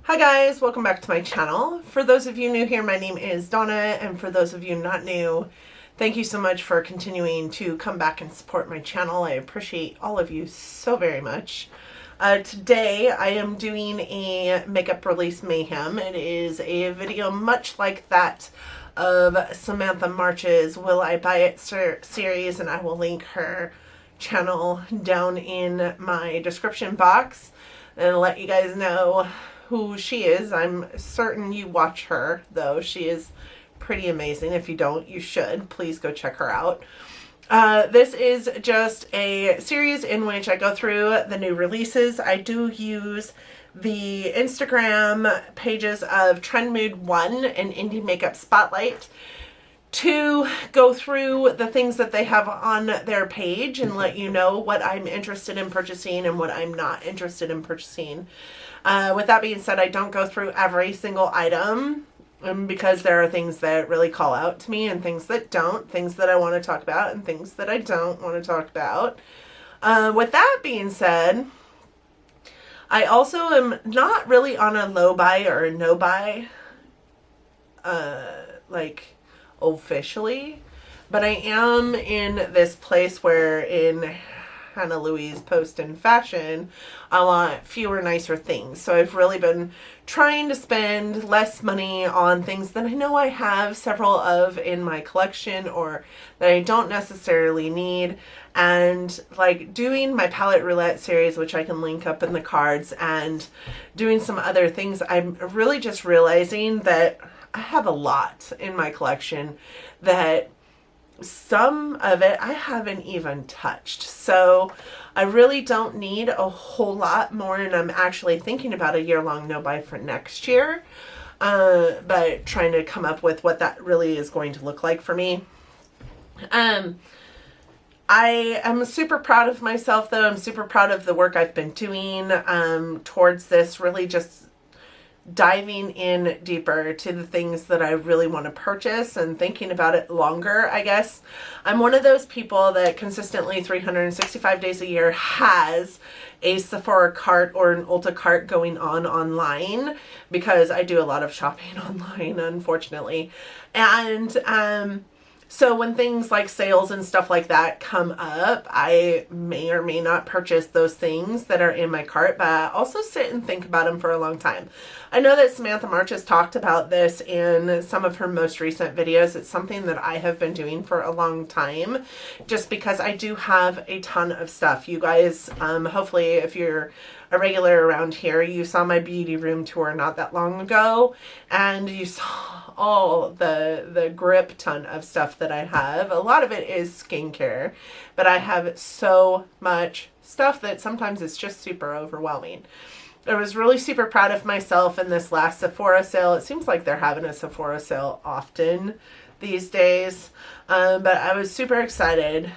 Hi guys, welcome back to my channel. For those of you new here, my name is Donna, and for those of you not new, thank you so much for continuing to come back and support my channel. I appreciate all of you so very much. Today I am doing a Makeup Release Mayhem. It is a video much like that of Samantha March's Will I Buy It series, and I will link her channel down in my description box and let you guys know who she is. I'm certain you watch her, though. She is pretty amazing. If you don't, you should. Please go check her out. This is just a series in which I go through the new releases. I do use the Instagram pages of Trend Mood 1 and Indie Makeup Spotlight to go through the things that they have on their page and let you know what I'm interested in purchasing and what I'm not interested in purchasing. With that being said, I don't go through every single item because there are things that really call out to me and things that don't, things that I want to talk about and things that I don't want to talk about. With that being said, I also am not really on a low buy or a no buy, like officially, but I am in this place where in Hannah Louise Post in Fashion, I want fewer, nicer things. So I've really been trying to spend less money on things that I know I have several of in my collection or that I don't necessarily need. And like doing my palette roulette series, which I can link up in the cards, and doing some other things, I'm really just realizing that I have a lot in my collection that some of it I haven't even touched. So I really don't need a whole lot more, and I'm actually thinking about a year-long no-buy for next year, but trying to come up with what that really is going to look like for me. I am super proud of myself, though. I'm super proud of the work I've been doing towards this, really just diving in deeper to the things that I really want to purchase and thinking about it longer, I guess. I'm one of those people that consistently 365 days a year has a Sephora cart or an Ulta cart going on online because I do a lot of shopping online, unfortunately. And so when things like sales and stuff like that come up, I may or may not purchase those things that are in my cart, but I also sit and think about them for a long time. I know that Samantha March has talked about this in some of her most recent videos. It's something that I have been doing for a long time just because I do have a ton of stuff. You guys, hopefully if you're a regular around here, you saw my beauty room tour not that long ago, and you saw all the grip ton of stuff that I have. A lot of it is skincare, but I have so much stuff that sometimes it's just super overwhelming. I was really super proud of myself in this last Sephora sale. It seems like they're having a Sephora sale often these days, but I was super excited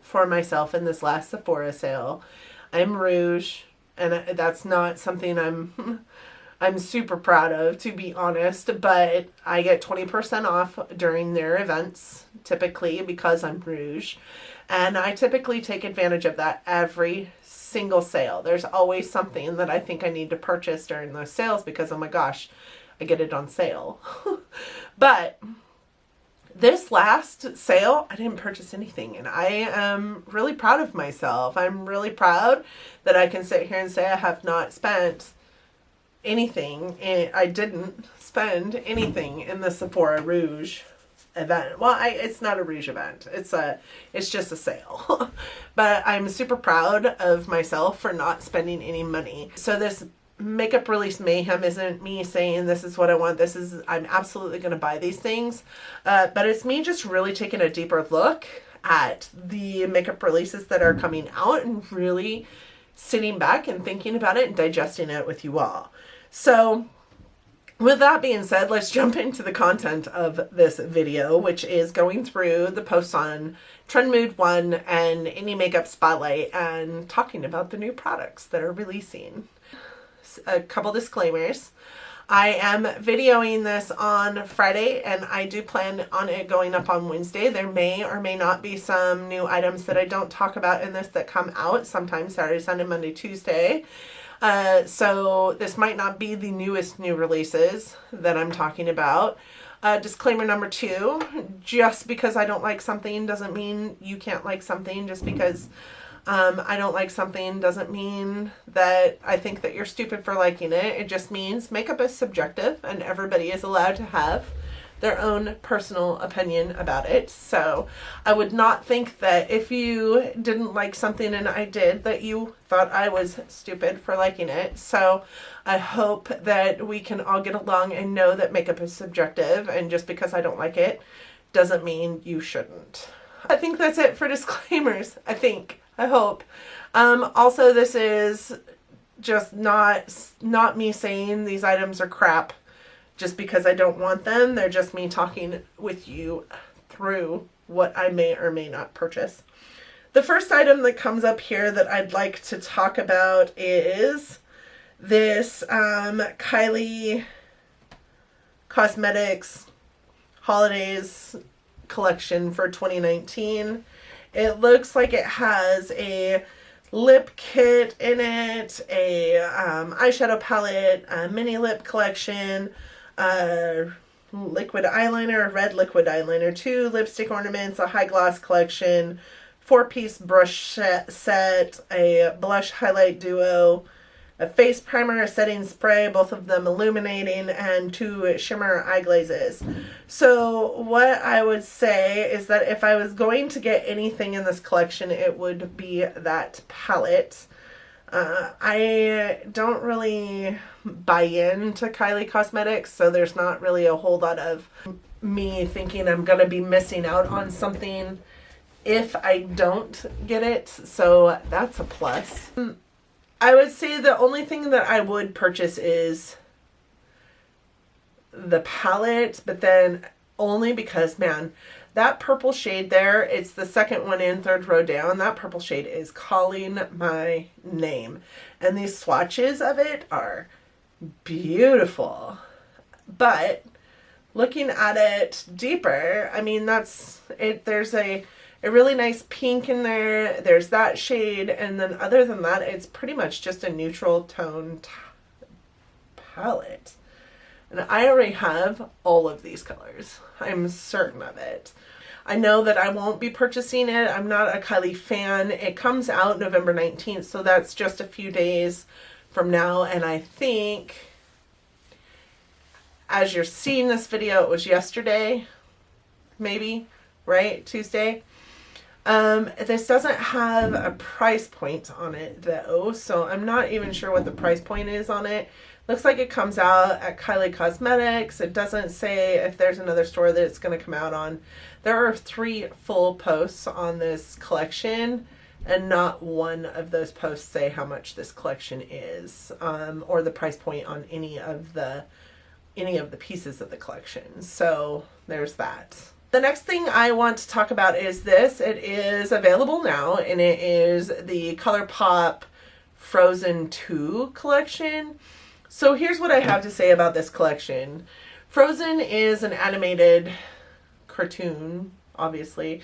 for myself in this last Sephora sale. I'm rouge, and that's not something I'm super proud of, to be honest, but I get 20% off during their events, typically, because I'm rouge, and I typically take advantage of that every single sale. There's always something that I think I need to purchase during those sales because, oh my gosh, I get it on sale. But this last sale, I didn't purchase anything, and I am really proud of myself. I'm really proud that I can sit here and say I have not spent anything. I didn't spend anything in the Sephora Rouge event. Well, it's not a Rouge event. It's just a sale. But I'm super proud of myself for not spending any money. So this Makeup Release Mayhem isn't me saying this is what I want. I'm absolutely going to buy these things. But it's me just really taking a deeper look at the makeup releases that are coming out and really sitting back and thinking about it and digesting it with you all. So with that being said, let's jump into the content of this video, which is going through the posts on Trend Mood 1 and Indie Makeup Spotlight and talking about the new products that are releasing. A couple disclaimers. I am videoing this on Friday, and I do plan on it going up on Wednesday. There may or may not be some new items that I don't talk about in this that come out sometime Saturday, Sunday, Monday, Tuesday. So this might not be the newest new releases that I'm talking about. Disclaimer number 2, just because I don't like something doesn't mean you can't like something. Just because I don't like something doesn't mean that I think that you're stupid for liking it. It just means makeup is subjective and everybody is allowed to have their own personal opinion about it. So I would not think that if you didn't like something and I did, that you thought I was stupid for liking it. So I hope that we can all get along and know that makeup is subjective, and just because I don't like it doesn't mean you shouldn't. I think that's it for disclaimers. I hope. Also, this is just not me saying these items are crap just because I don't want them. They're just me talking with you through what I may or may not purchase. The first item that comes up here that I'd like to talk about is this Kylie Cosmetics Holidays collection for 2019. It looks like it has a lip kit in it, a eyeshadow palette, a mini lip collection, liquid eyeliner, red liquid eyeliner, 2 lipstick ornaments, a high gloss collection, 4-piece brush set, a blush highlight duo, a face primer, a setting spray, both of them illuminating, and 2 shimmer eye glazes. So what I would say is that if I was going to get anything in this collection, it would be that palette. I don't really buy into Kylie Cosmetics, so there's not really a whole lot of me thinking I'm going to be missing out on something if I don't get it. So that's a plus. I would say the only thing that I would purchase is the palette, but then only because, man, that purple shade there, it's the second one in, third row down. That purple shade is calling my name. And these swatches of it are beautiful. But looking at it deeper, I mean, that's it. There's a really nice pink in there. There's that shade. And then other than that, it's pretty much just a neutral tone palette. And I already have all of these colors. I'm certain of it. I know that I won't be purchasing it. I'm not a Kylie fan. It comes out November 19th, so that's just a few days from now. And I think, as you're seeing this video, it was yesterday, maybe, right? Tuesday. This doesn't have a price point on it, though, so I'm not even sure what the price point is on it. Looks like it comes out at Kylie Cosmetics. It doesn't say if there's another store that it's going to come out on. There are 3 full posts on this collection, and not one of those posts say how much this collection is, or the price point on any of the pieces of the collection. So there's that. The next thing I want to talk about is this. It is available now, and it is the ColourPop Frozen 2 collection. So here's what I have to say about this collection. Frozen is an animated cartoon, obviously,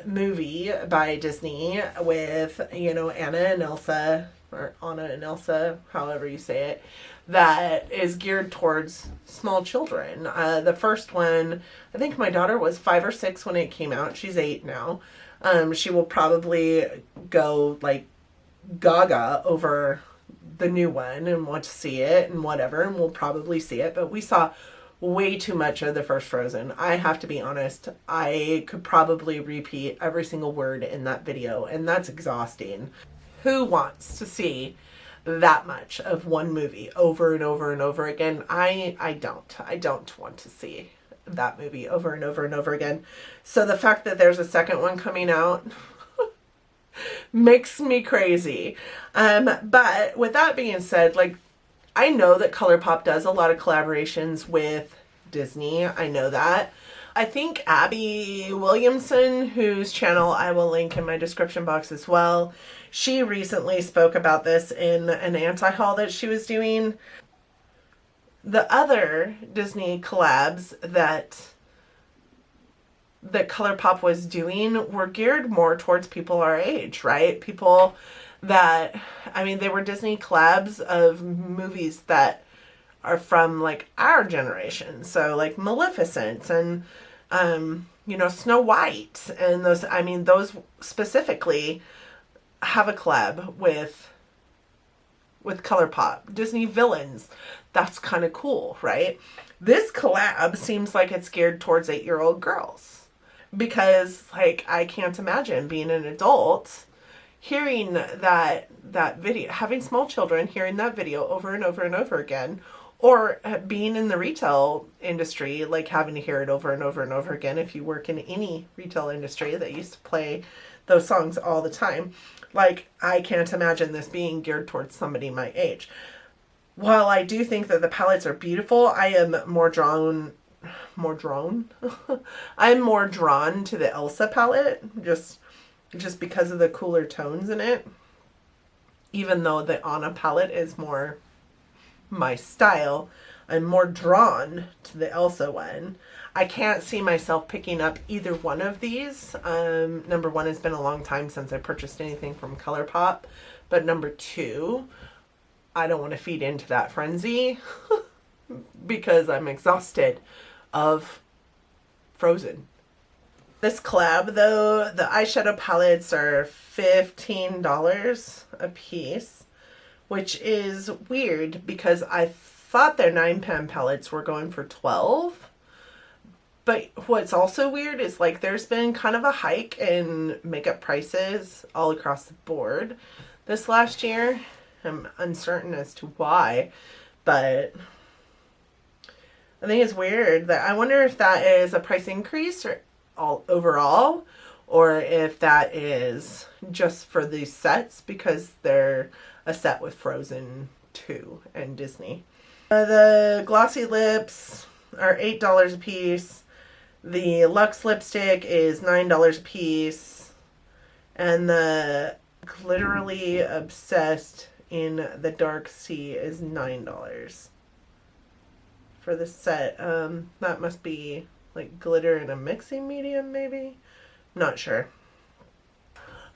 movie by Disney with, Anna and Elsa, or Anna and Elsa, however you say it, that is geared towards small children. The first one, I think my daughter was 5 or 6 when it came out. She's 8 now. She will probably go like gaga over the new one and want to see it and whatever, and we'll probably see it, but we saw way too much of the first Frozen. I have to be honest, I could probably repeat every single word in that video, and that's exhausting. Who wants to see that much of one movie over and over and over again? I don't want to see that movie over and over and over again. So the fact that there's a second one coming out makes me crazy. But with that being said, like, I know that ColourPop does a lot of collaborations with Disney. I know that. I think Abby Williamson, whose channel I will link in my description box as well, she recently spoke about this in an anti-haul that she was doing. The other Disney collabs that that ColourPop was doing were geared more towards people our age, right? People that, I mean, they were Disney collabs of movies that are from like our generation. So like Maleficent and, you know, Snow White and those, I mean, those specifically have a collab with ColourPop. Disney villains. That's kind of cool, right? This collab seems like it's geared towards 8-year-old girls because like I can't imagine being an adult hearing that video, having small children hearing that video over and over and over again, or being in the retail industry, like having to hear it over and over and over again. If you work in any retail industry that used to play those songs all the time, like I can't imagine this being geared towards somebody my age. While I do think that the palettes are beautiful, I am more drawn I'm more drawn to the Elsa palette just because of the cooler tones in it. Even though the Anna palette is more my style, I'm more drawn to the Elsa one. I can't see myself picking up either one of these. Number one, it's been a long time since I purchased anything from ColourPop. But number two, I don't want to feed into that frenzy because I'm exhausted of Frozen. This collab, though, the eyeshadow palettes are $15 a piece, which is weird because I thought their 9-pan palettes were going for $12. But what's also weird is like there's been kind of a hike in makeup prices all across the board this last year. I'm uncertain as to why, but I think it's weird that I wonder if that is a price increase or all overall, or if that is just for these sets because they're a set with Frozen 2 and Disney. The glossy lips are $8 a piece. The Luxe lipstick is $9 a piece. And the Glitterily Obsessed in the Dark Sea is $9 for the set. That must be like glitter in a mixing medium, maybe? Not sure.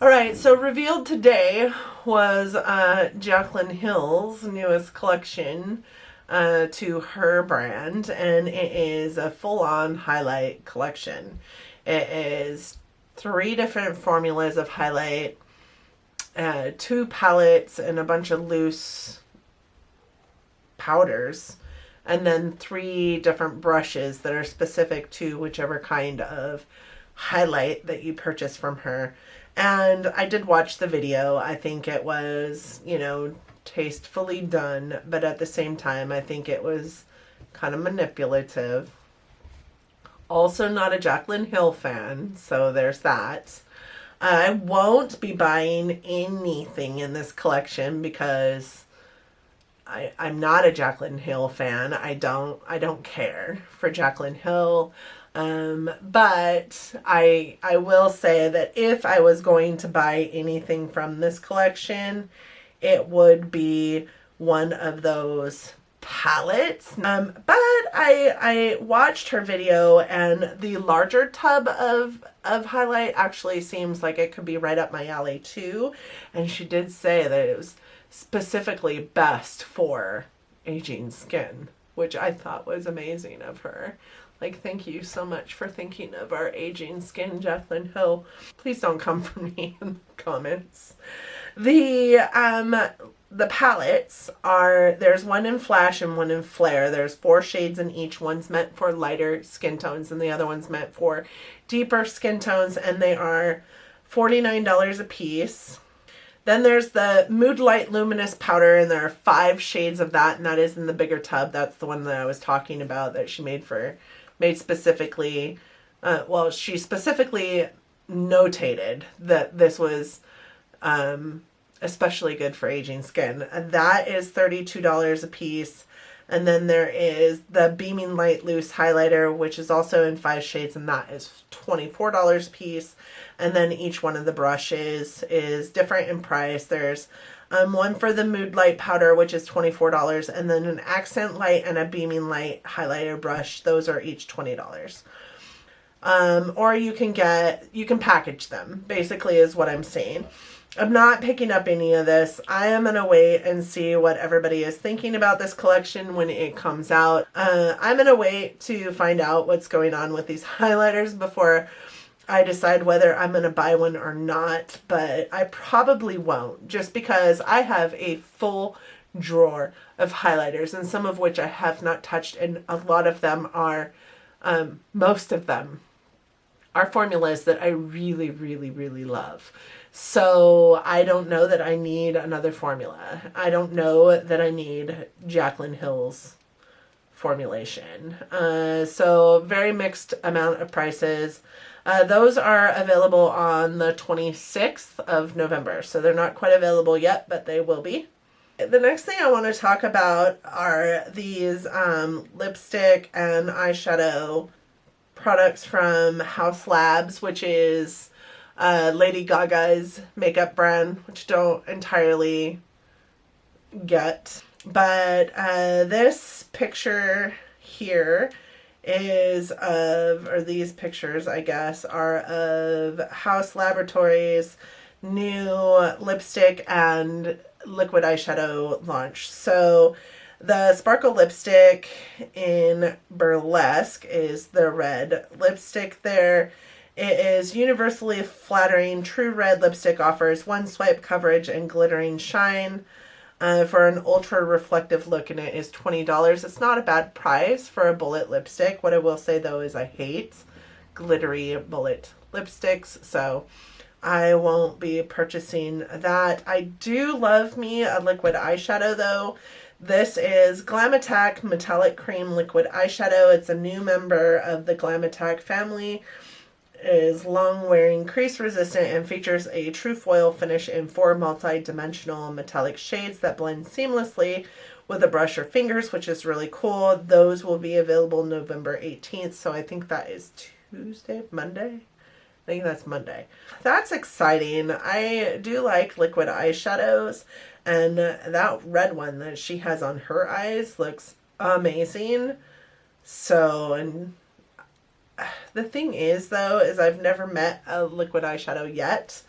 Alright, so revealed today was Jaclyn Hill's newest collection to her brand, and it is a full-on highlight collection. It is 3 different formulas of highlight, 2 palettes, and a bunch of loose powders, and then 3 different brushes that are specific to whichever kind of highlight that you purchase from her. And I did watch the video. I think it was, you know, tastefully done, but at the same time, I think it was kind of manipulative. Also not a Jaclyn Hill fan, so there's that. I won't be buying anything in this collection because I'm not a Jaclyn Hill fan. I don't care for Jaclyn Hill. But I will say that if I was going to buy anything from this collection, it would be one of those palettes. But I watched her video, and the larger tub of highlight actually seems like it could be right up my alley too. And she did say that it was specifically best for aging skin, which I thought was amazing of her. Like, thank you so much for thinking of our aging skin, Jaclyn Hill. Please don't come for me in the comments. The palettes are, there's one in Flash and one in Flare. There's 4 shades in each. One's meant for lighter skin tones and the other one's meant for deeper skin tones, and they are $49 a piece. Then there's the Mood Light Luminous Powder, and there are 5 shades of that, and that is in the bigger tub. That's the one that I was talking about that she made specifically, well, she specifically notated that this was especially good for aging skin. And that is $32 a piece. And then there is the Beaming Light Loose Highlighter, which is also in 5 shades, and that is $24 a piece. And then each one of the brushes is different in price. There's one for the Mood Light Powder, which is $24, and then an Accent Light and a Beaming Light Highlighter brush. Those are each $20. Or you can package them, basically is what I'm saying. I'm not picking up any of this. I am going to wait and see what everybody is thinking about this collection when it comes out. I'm going to wait to find out what's going on with these highlighters before I decide whether I'm going to buy one or not. But I probably won't, just because I have a full drawer of highlighters, and some of which I have not touched, and a lot of them are, most of them are formulas that I really, really, really love. So I don't know that I need another formula. I don't know that I need Jaclyn Hill's formulation. So very mixed amount of prices. Those are available on the 26th of November. So they're not quite available yet, but they will be. The next thing I want to talk about are these lipstick and eyeshadow products from Haus Labs, which is Lady Gaga's makeup brand, which don't entirely get. But this picture here is of, or these pictures, I guess, are of Haus Laboratories' new lipstick and liquid eyeshadow launch. So the sparkle lipstick in Burlesque is the red lipstick there. It is universally flattering. True red lipstick offers one swipe coverage and glittering shine for an ultra reflective look, and it is $20. It's not a bad price for a bullet lipstick. What I will say though is I hate glittery bullet lipsticks, so I won't be purchasing that. I do love me a liquid eyeshadow though. This is Glam Attack Metallic Cream Liquid Eyeshadow. It's a new member of the Glam Attack family. It is long wearing, crease resistant, and features a true foil finish in 4 multi-dimensional metallic shades that blend seamlessly with a brush or fingers, which is really cool. Those will be available November 18th. So I think that is Monday. I think that's Monday. That's exciting. I do like liquid eyeshadows, and that red one that she has on her eyes looks amazing. So, and the thing is though, is I've never met a liquid eyeshadow yet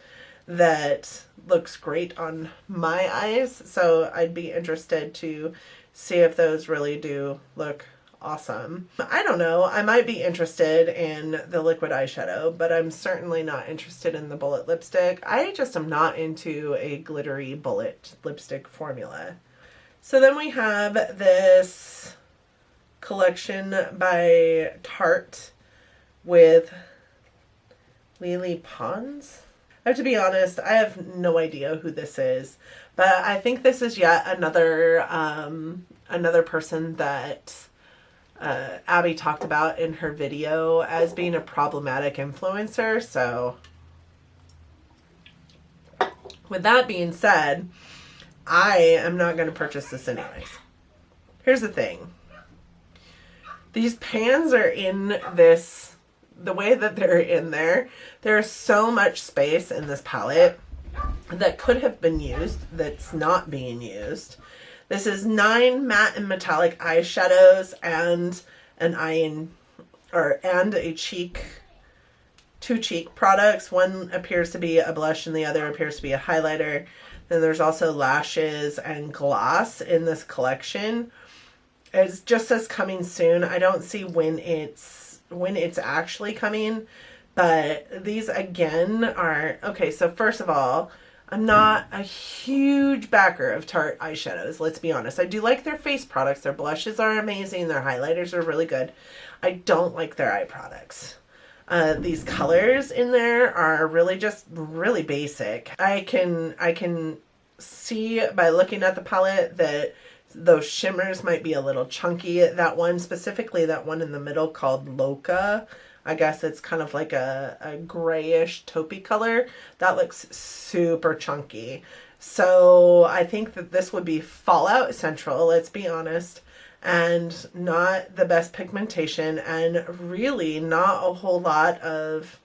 that looks great on my eyes. So I'd be interested to see if those really do look awesome. I don't know. I might be interested in the liquid eyeshadow, but I'm certainly not interested in the bullet lipstick. I just am not into a glittery bullet lipstick formula. So then we have this collection by Tarte with Lily Pons. I have to be honest, I have no idea who this is, but I think this is yet another person that Abby talked about in her video as being a problematic influencer. So with that being said, I am not going to purchase this anyways. Here's the thing. These pans are in this, the way that they're in there, there's so much space in this palette that could have been used that's not being used. This is 9 matte and metallic eyeshadows and an two cheek products. One appears to be a blush and the other appears to be a highlighter. Then there's also lashes and gloss in this collection. It just says coming soon. I don't see when it's actually coming, but these again are okay. So first of all, I'm not a huge backer of Tarte eyeshadows, let's be honest. I do like their face products. Their blushes are amazing. Their highlighters are really good. I don't like their eye products. These colors in there are really just really basic. I can see by looking at the palette that those shimmers might be a little chunky. That one, specifically that one in the middle called Loca, I guess it's kind of like a grayish taupey color. That looks super chunky. So I think that this would be Fallout Central, let's be honest, and not the best pigmentation, and really not a whole lot of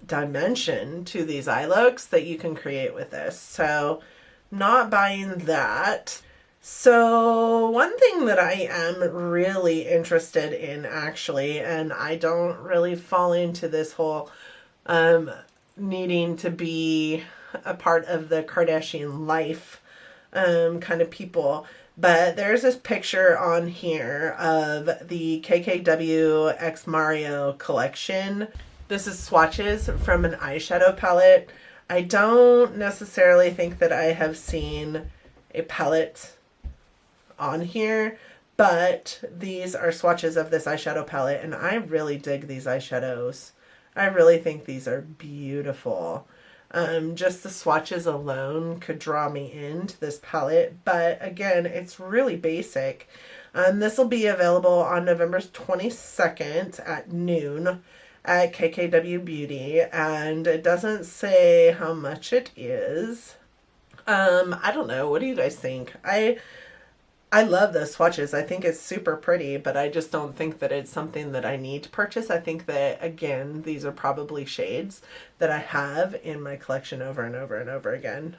dimension to these eye looks that you can create with this. So not buying that. So one thing that I am really interested in actually, and I don't really fall into this whole um, needing to be a part of the Kardashian life kind of people. But there's this picture on here of the KKW X Mario collection. This is swatches from an eyeshadow palette. I don't necessarily think that I have seen a palette on here, but these are swatches of this eyeshadow palette, and I really dig these eyeshadows. I really think these are beautiful. Just the swatches alone could draw me into this palette, but again, it's really basic. This will be available on November 22nd at noon at KKW Beauty, and it doesn't say how much it is. I don't know. What do you guys think? I love those swatches. I think it's super pretty, but I just don't think that it's something that I need to purchase. I think that, again, these are probably shades that I have in my collection over and over and over again.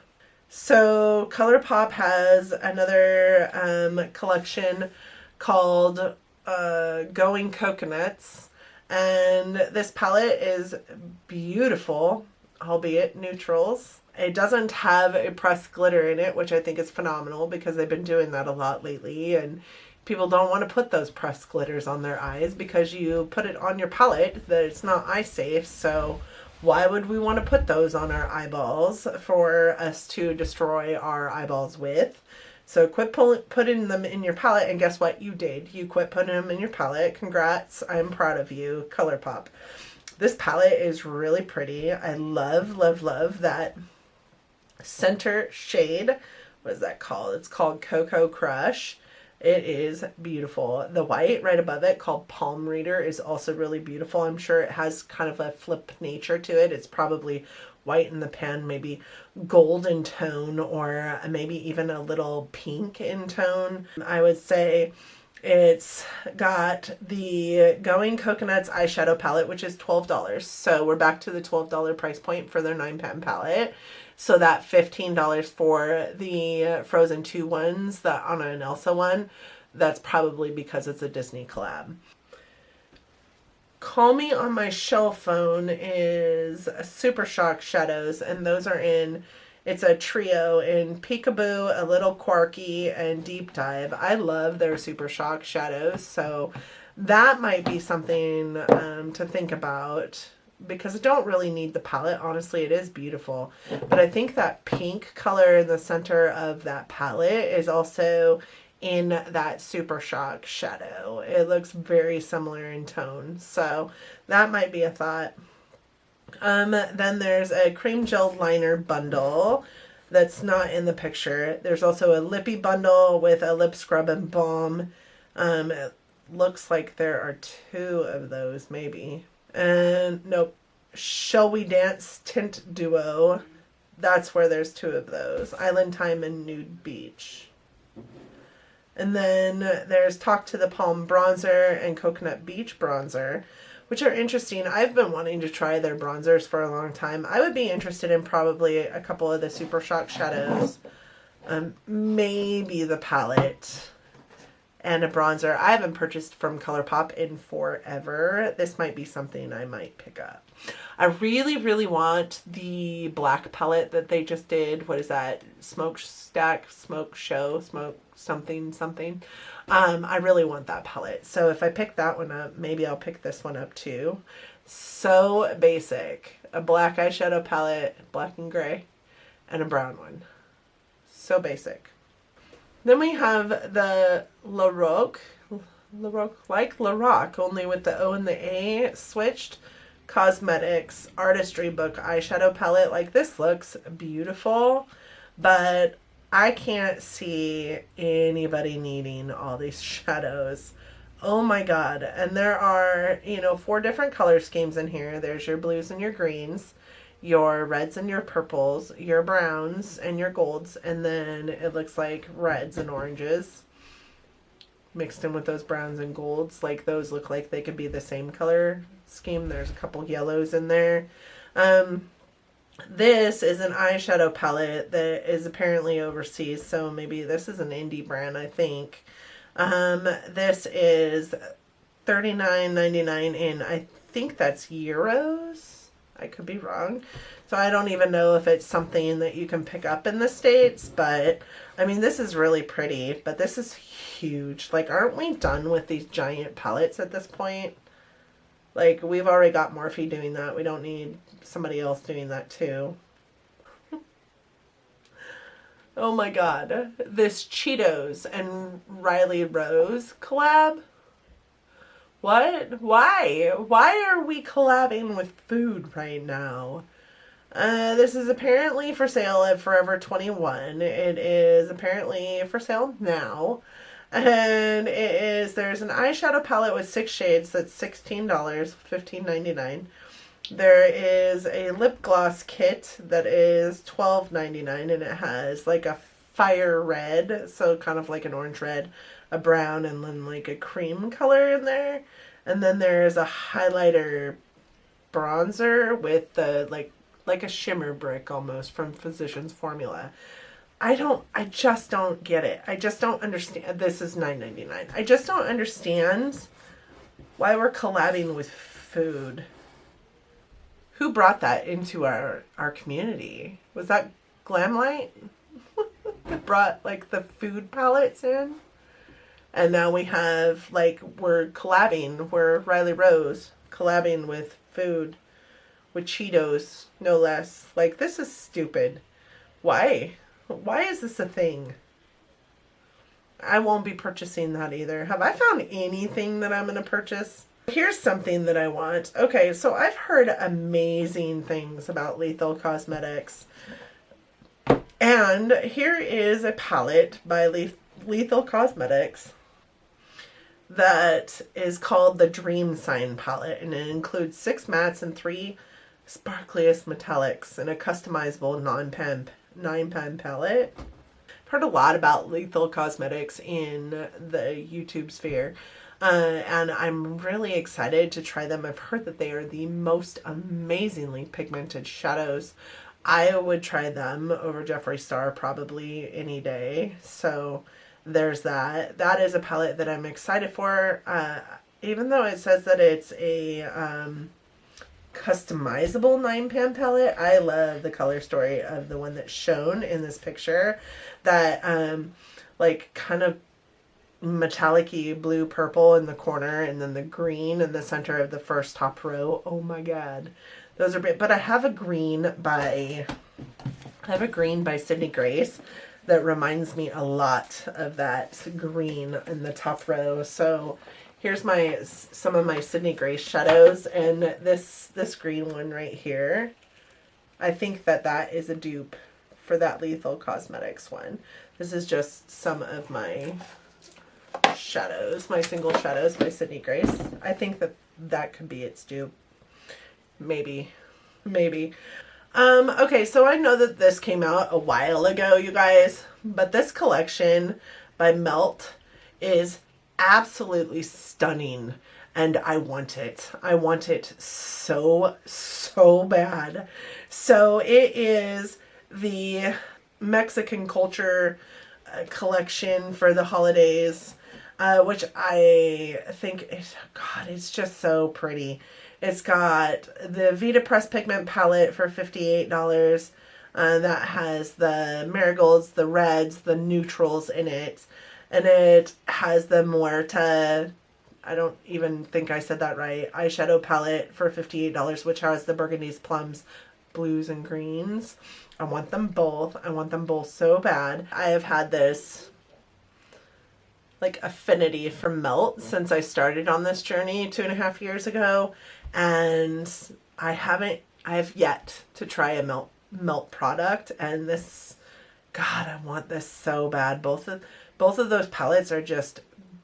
So ColourPop has another collection called Going Coconuts, and this palette is beautiful, albeit neutrals. It doesn't have a pressed glitter in it, which I think is phenomenal because they've been doing that a lot lately, and people don't want to put those pressed glitters on their eyes because you put it on your palette that it's not eye safe. So why would we want to put those on our eyeballs for us to destroy our eyeballs with? So quit putting them in your palette, and guess what? You did. You quit putting them in your palette. Congrats. I'm proud of you, ColourPop. This palette is really pretty. I love, love, love that center shade. What is that called? It's called Cocoa Crush. It is beautiful. The white right above it, called Palm Reader, is also really beautiful. I'm sure it has kind of a flip nature to it. It's probably white in the pan, maybe gold in tone, or maybe even a little pink in tone. I would say it's got the Going Coconuts eyeshadow palette, which is $12. So we're back to the $12 price point for their 9-pan palette. So that $15 for the Frozen 2 ones, the Anna and Elsa one, that's probably because it's a Disney collab. Call Me on My Shell Phone is Super Shock Shadows, and those are in, it's a trio in Peekaboo, A Little Quirky, and Deep Dive. I love their Super Shock shadows, so that might be something to think about, because I don't really need the palette. Honestly, it is beautiful, but I think that pink color in the center of that palette is also in that Super Shock shadow. It looks very similar in tone, so that might be a thought. Then there's a cream gel liner bundle that's not in the picture. There's also a lippy bundle with a lip scrub and balm. It looks like there are 2 of those, maybe. And nope. Shall We Dance Tint Duo. That's where there's 2 of those. Island Time and Nude Beach. And then there's Talk to the Palm Bronzer and Coconut Beach Bronzer, which are interesting. I've been wanting to try their bronzers for a long time. I would be interested in probably a couple of the Super Shock shadows. Maybe the palette and a bronzer. I haven't purchased from ColourPop in forever. This might be something I might pick up. I really, really want the black palette that they just did. What is that? Smokestack, Smoke Show, Smoke something, something. I really want that palette. So if I pick that one up, maybe I'll pick this one up too. So basic. A black eyeshadow palette, black and gray, and a brown one. So basic. Then we have the La Roque, like La Roque, only with the O and the A switched. Cosmetics Artistry Book eyeshadow palette. Like, this looks beautiful, but I can't see anybody needing all these shadows. Oh my god. And there are, 4 different color schemes in here. There's your blues and your greens, your reds and your purples, your browns and your golds, and then it looks like reds and oranges mixed in with those browns and golds. Like, those look like they could be the same color scheme. There's a couple yellows in there. This is an eyeshadow palette that is apparently overseas, so maybe this is an indie brand, I think. This is $39.99 and I think that's euros. I could be wrong. So I don't even know if it's something that you can pick up in the States, but I mean, this is really pretty, but this is huge. Like, aren't we done with these giant palettes at this point? Like, we've already got Morphe doing that. We don't need somebody else doing that too. Oh my god. This Cheetos and Riley Rose collab? What? Why? Why are we collabing with food right now? This is apparently for sale at Forever 21. It is apparently for sale now. And there's an eyeshadow palette with 6 shades that's $16, $15.99. There is a lip gloss kit that is $12.99 and it has like a fire red, so kind of like an orange red, a brown, and then like a cream color in there. And then there's a highlighter bronzer with the like a shimmer brick almost from Physicians Formula. I just don't get it. I just don't understand. This is $9.99. I just don't understand why we're collabing with food. Who brought that into our community? Was that Glamlight? Brought like the food palettes in? And now we have like, we're collabing. We're Riley Rose collabing with food. With Cheetos, no less. Like, this is stupid. Why? Why is this a thing? I won't be purchasing that either. Have I found anything that I'm going to purchase? Here's something that I want. Okay, so I've heard amazing things about Lethal Cosmetics. And here is a palette by Lethal Cosmetics that is called the Dream Sign palette. And it includes 6 mattes and 3 sparkliest metallics in a customizable 9-pan palette. I've heard a lot about Lethal Cosmetics in the YouTube sphere. And I'm really excited to try them. I've heard that they are the most amazingly pigmented shadows. I would try them over Jeffree Star probably any day. So there's that. That is a palette that I'm excited for. Even though it says that it's a customizable 9-pan palette, I love the color story of the one that's shown in this picture. That like kind of metallic-y blue purple in the corner, and then the green in the center of the first top row. Oh my god, those are great. But I have a green by Sydney Grace that reminds me a lot of that green in the top row. So here's some of my Sydney Grace shadows, and this green one right here, I think that is a dupe for that Lethal Cosmetics one. This is just some of my shadows, my single shadows by Sydney Grace. I think that could be its dupe. Maybe. Okay, so I know that this came out a while ago, you guys, but this collection by Melt is absolutely stunning, and I want it. I want it so bad. So it is the Mexican culture collection for the holidays, which I think is, God, it's just so pretty. It's got the Vita Press Pigment palette for $58. That has the marigolds, the reds, the neutrals in it. And it has the Muerta, I don't even think I said that right, eyeshadow palette for $58, which has the burgundies, plums, blues, and greens. I want them both. I want them both so bad. I have had this like affinity for Melt since I started on this journey 2.5 years ago, and I have yet to try a Melt product, and this, God, I want this so bad. Both of those palettes are just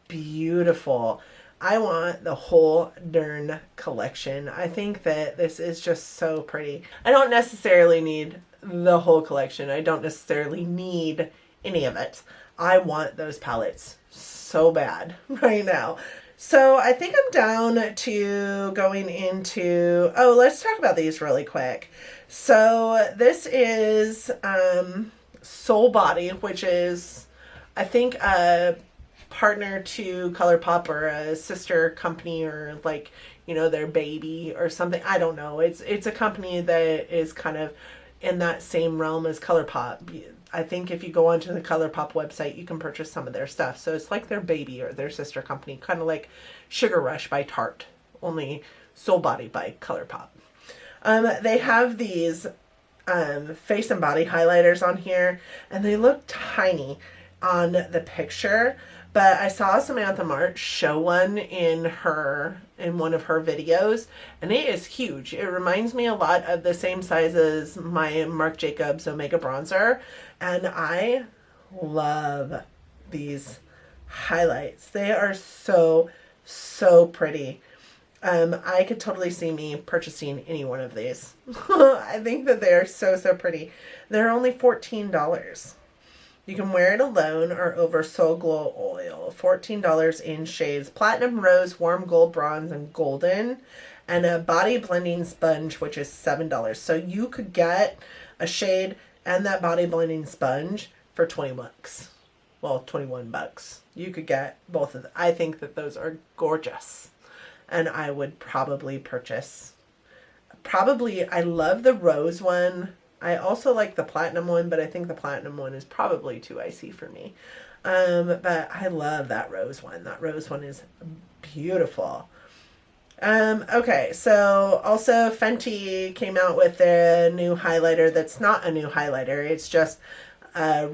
beautiful. I want the whole darn collection. I think that this is just so pretty. I don't necessarily need the whole collection. I don't necessarily need any of it. I want those palettes so bad right now. So I think I'm down to going into, oh, let's talk about these really quick. So this is Soul Body, which is, I think, a partner to ColourPop or a sister company or like, you know, their baby or something. I don't know. It's a company that is kind of in that same realm as ColourPop. I think if you go onto the ColourPop website, you can purchase some of their stuff. So it's like their baby or their sister company, kind of like Sugar Rush by Tarte, only Soul Body by ColourPop. They have these face and body highlighters on here, and they look tiny on the picture. But I saw Samantha March show one in one of her videos, and it is huge. It reminds me a lot of the same size as my Marc Jacobs Omega bronzer, and I love these highlights. They are so, so pretty. I could totally see me purchasing any one of these. I think that they are so, so pretty. They're only $14. You can wear it alone or over Soul Glow Oil. $14 in shades Platinum Rose, Warm Gold Bronze, and Golden. And a body blending sponge, which is $7. So you could get a shade and that body blending sponge for 20 bucks. Well, 21 bucks. You could get both of them. I think that those are gorgeous. And I would probably purchase. I love the rose one. I also like the platinum one, but I think the platinum one is probably too icy for me. But I love that rose one. That rose one is beautiful. Okay, so also Fenty came out with a new highlighter that's not a new highlighter. It's just a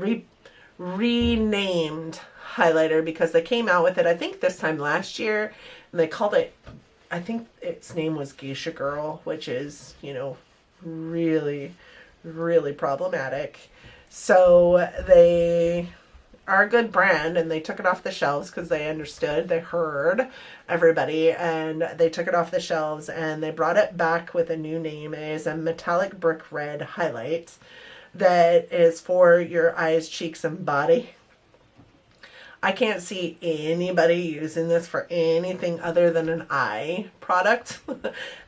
renamed highlighter because they came out with it, I think, this time last year. And they called it, I think its name was Geisha Girl, which is, you know, really, really problematic. So they are a good brand, and they took it off the shelves because they understood, they heard everybody, and they took it off the shelves and they brought it back with a new name. It is a metallic brick red highlight that is for your eyes, cheeks, and body. I can't see anybody using this for anything other than an eye product.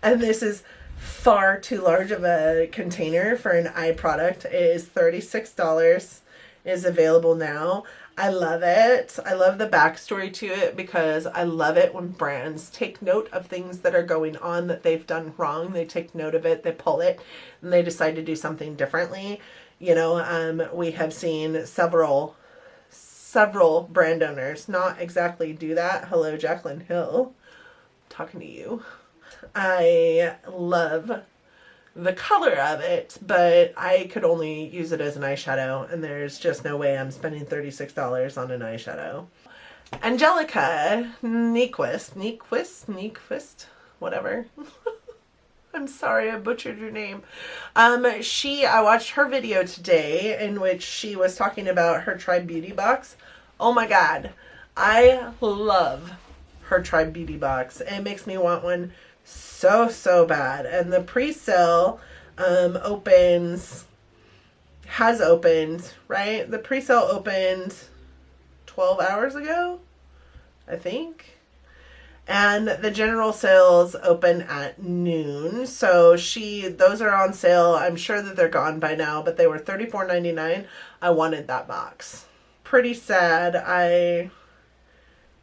And this is far too large of a container for an eye product. It is $36. It is available now. I love it. I love the backstory to it because I love it when brands take note of things that are going on that they've done wrong. They take note of it, they pull it, and they decide to do something differently. You know, we have seen several brand owners not exactly do that. Hello, Jaclyn Hill. Talking to you. I love the color of it, but I could only use it as an eyeshadow, and there's just no way I'm spending $36 on an eyeshadow. Angelica Nyquist, whatever. I'm sorry, I butchered your name. I watched her video today in which she was talking about her Tribe Beauty box. Oh my God. I love her Tribe Beauty box. It makes me want one so, so bad. And the pre-sale has opened, right? The pre-sale opened 12 hours ago, I think. And the general sales open at noon. So those are on sale. I'm sure that they're gone by now, but they were $34.99. I wanted that box. Pretty sad. I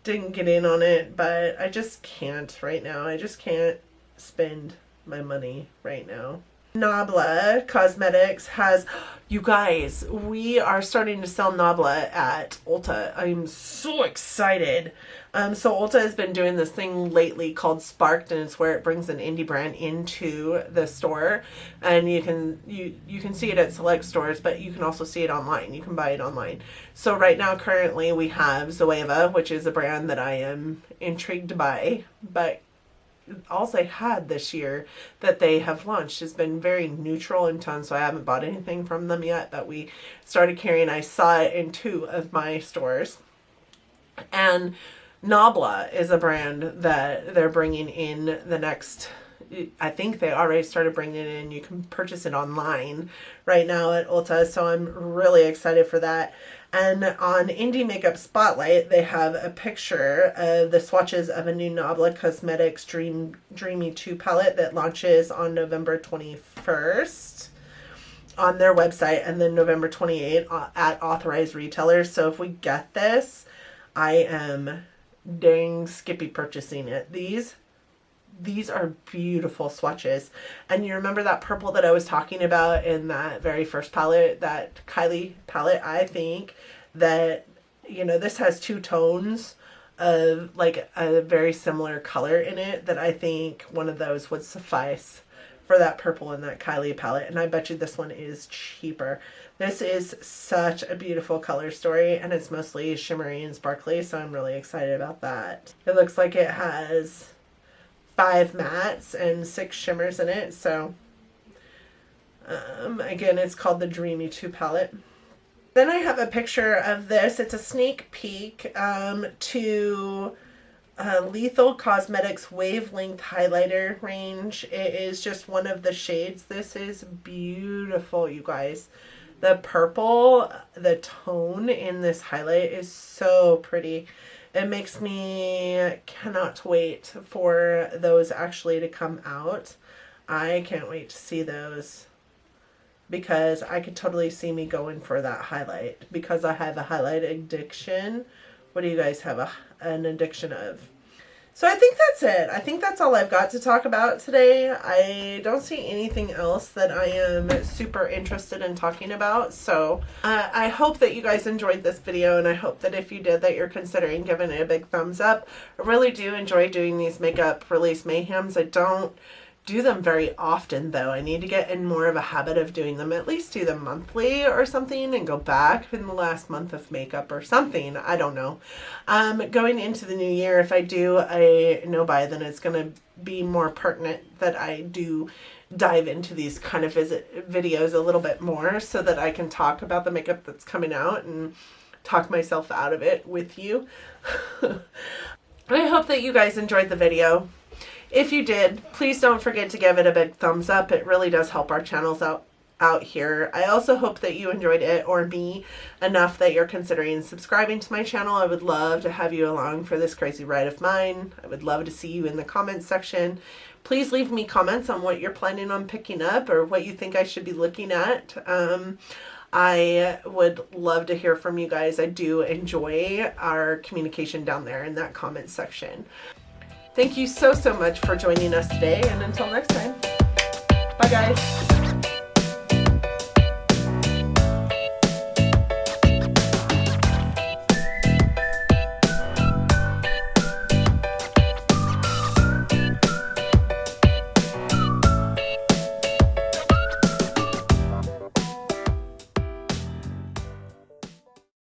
didn't get in on it, but I just can't right now. I just can't spend my money right now. Nabla Cosmetics has, you guys, we are starting to sell Nabla at Ulta. I'm so excited. So Ulta has been doing this thing lately called Sparked, and it's where it brings an indie brand into the store, and you can see it at select stores, but you can also see it online. You can buy it online. So right now, currently, we have Zoeva, which is a brand that I am intrigued by, but all they had this year that they have launched has been very neutral in tone, so I haven't bought anything from them yet, but we started carrying. I saw it in 2 of my stores. And Nabla is a brand that they're bringing in the next, I think they already started bringing it in. You can purchase it online right now at Ulta, so I'm really excited for that. And on Indie Makeup Spotlight, they have a picture of the swatches of a new Nabla Cosmetics Dreamy 2 palette that launches on November 21st on their website, and then November 28th at authorized retailers. So if we get this, I am dang skippy purchasing it. These are beautiful swatches. And you remember that purple that I was talking about in that very first palette, that Kylie palette? I think that, you know, this has two tones of like a very similar color in it, that I think one of those would suffice for that purple in that Kylie palette. And I bet you this one is cheaper. This is such a beautiful color story, and it's mostly shimmery and sparkly, so I'm really excited about that. It looks like it has 5 mattes and 6 shimmers in it. So again, it's called the Dreamy 2 palette. Then I have a picture of this. It's a sneak peek to Lethal Cosmetics Wavelength Highlighter range. It is just one of the shades. This is beautiful, you guys. The purple, the tone in this highlight is so pretty. It makes me cannot wait for those actually to come out. I can't wait to see those, because I could totally see me going for that highlight, because I have a highlight addiction. What do you guys have an addiction of? So I think that's it. I think that's all I've got to talk about today. I don't see anything else that I am super interested in talking about. So I hope that you guys enjoyed this video, and I hope that if you did, that you're considering giving it a big thumbs up. I really do enjoy doing these makeup release mayhems. I don't do them very often, though. I need to get in more of a habit of doing them, at least do them monthly or something, and go back in the last month of makeup or something. I don't know. Going into the new year, if I do a no-buy, then it's going to be more pertinent that I do dive into these kind of videos a little bit more, so that I can talk about the makeup that's coming out and talk myself out of it with you. I hope that you guys enjoyed the video. If you did, please don't forget to give it a big thumbs up. It really does help our channels out here. I also hope that you enjoyed it, or me, enough that you're considering subscribing to my channel. I would love to have you along for this crazy ride of mine. I would love to see you in the comments section. Please leave me comments on what you're planning on picking up, or what you think I should be looking at. I would love to hear from you guys. I do enjoy our communication down there in that comment section. Thank you so much for joining us today, and until next time, bye guys.